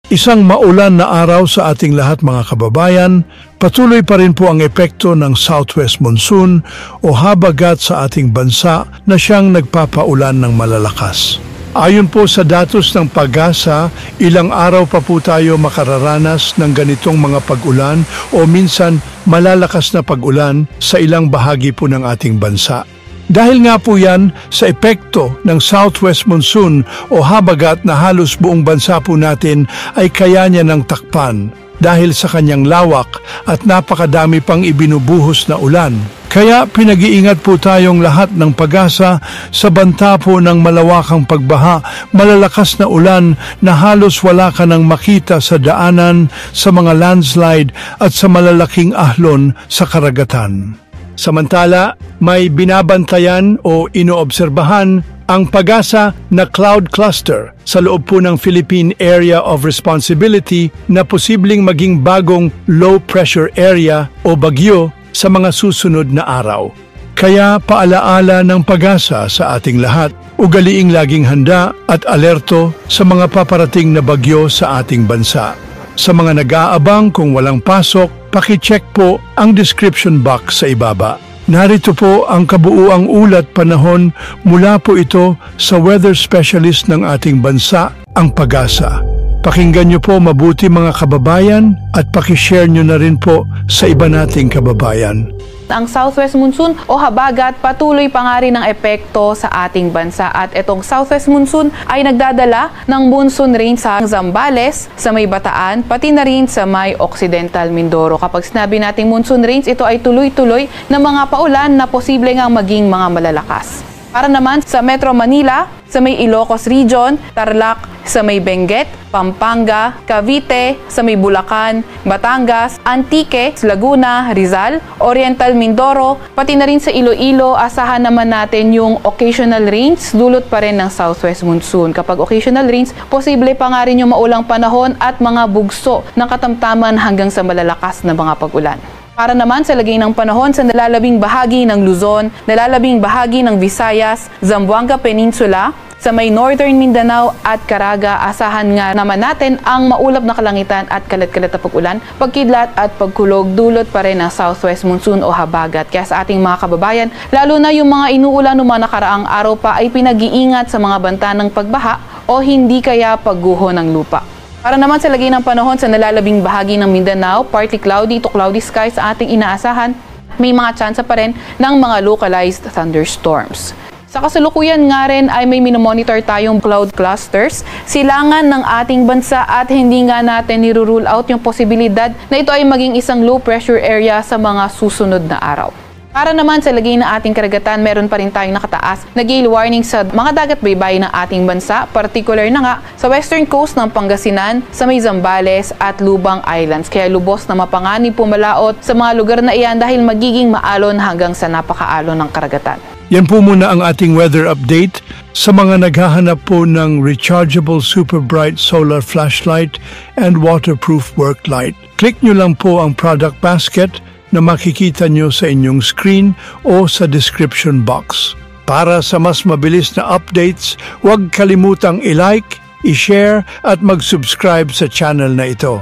Isang maulan na araw sa ating lahat mga kababayan. Patuloy pa rin po ang epekto ng southwest monsoon o habagat sa ating bansa na siyang nagpapaulan ng malalakas. Ayon po sa datos ng Pag-asa, ilang araw pa po tayo makararanas ng ganitong mga pag-ulan o minsan malalakas na pag-ulan sa ilang bahagi po ng ating bansa. Dahil nga po yan sa epekto ng southwest monsoon o habagat na halos buong bansa po natin ay kaya niya ng takpan dahil sa kanyang lawak at napakadami pang ibinubuhos na ulan. Kaya pinag-iingat po tayong lahat ng Pag-asa sa banta po ng malawakang pagbaha, malalakas na ulan na halos wala ka nang makita sa daanan, sa mga landslide at sa malalaking ahlon sa karagatan. Samantala, may binabantayan o inoobserbahan ang Pag-asa na cloud cluster sa loob po ng Philippine Area of Responsibility na posibleng maging bagong low pressure area o bagyo sa mga susunod na araw. Kaya paalaala ng Pag-asa sa ating lahat, ugaliing laging handa at alerto sa mga paparating na bagyo sa ating bansa. Sa mga nag-aabang kung walang pasok, paki-check po ang description box sa ibaba. Narito po ang kabuuang ulat panahon mula po ito sa weather specialist ng ating bansa, ang Pag-asa. Pakinggan niyo po mabuti mga kababayan at paki-share niyo na rin po sa iba nating kababayan. Ang southwest monsoon o habagat patuloy pa nga rin ang epekto sa ating bansa at itong southwest monsoon ay nagdadala ng monsoon rain sa Zambales, sa may Bataan, pati na rin sa may Occidental Mindoro. Kapag sinabi nating monsoon rains, ito ay tuloy-tuloy na mga paulan na posible nga maging mga malalakas. Para naman sa Metro Manila, sa may Ilocos Region, Tarlac, sa may Benguet, Pampanga, Cavite, sa may Bulacan, Batangas, Antique, Laguna, Rizal, Oriental Mindoro, pati na rin sa Iloilo, asahan naman natin yung occasional rains, dulot pa rin ng southwest monsoon. Kapag occasional rains, posible pa nga rin yung maulang panahon at mga bugso ng katamtaman hanggang sa malalakas na mga pag-ulan. Para naman sa lagay ng panahon sa nalalabing bahagi ng Luzon, nalalabing bahagi ng Visayas, Zamboanga Peninsula, sa may Northern Mindanao at Caraga, asahan nga naman natin ang maulap na kalangitan at kalat-kalat na pag-ulan, pagkidlat at pagkulog, dulot pa rin ng southwest monsoon o habagat. Kaya sa ating mga kababayan, lalo na yung mga inuulan ng mga nakaraang araw pa ay pinag-iingat sa mga banta ng pagbaha o hindi kaya pagguho ng lupa. Para naman sa lagay ng panahon sa nalalabing bahagi ng Mindanao, partly cloudy to cloudy skies sa ating inaasahan, may mga tsansa pa rin ng mga localized thunderstorms. Sa kasalukuyan nga rin ay may minomonitor tayong cloud clusters, silangan ng ating bansa at hindi nga natin nirurule out yung posibilidad na ito ay maging isang low pressure area sa mga susunod na araw. Para naman sa lagay ng ating karagatan, meron pa rin tayong nakataas na gale warning sa mga dagat-baybay ng ating bansa, particular na nga sa western coast ng Pangasinan, sa may Zambales at Lubang Islands. Kaya lubos na mapanganib pumalaot sa mga lugar na iyan dahil magiging maalon hanggang sa napakaalon ng karagatan. Yan po muna ang ating weather update. Sa mga naghahanap po ng rechargeable super bright solar flashlight and waterproof work light, click nyo lang po ang product basket na makikita nyo sa inyong screen o sa description box. Para sa mas mabilis na updates, huwag kalimutang i-like, i-share at mag-subscribe sa channel na ito.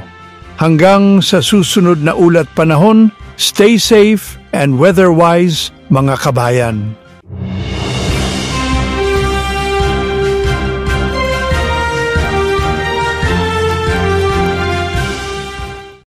Hanggang sa susunod na ulat panahon, stay safe and weather-wise mga kabayan.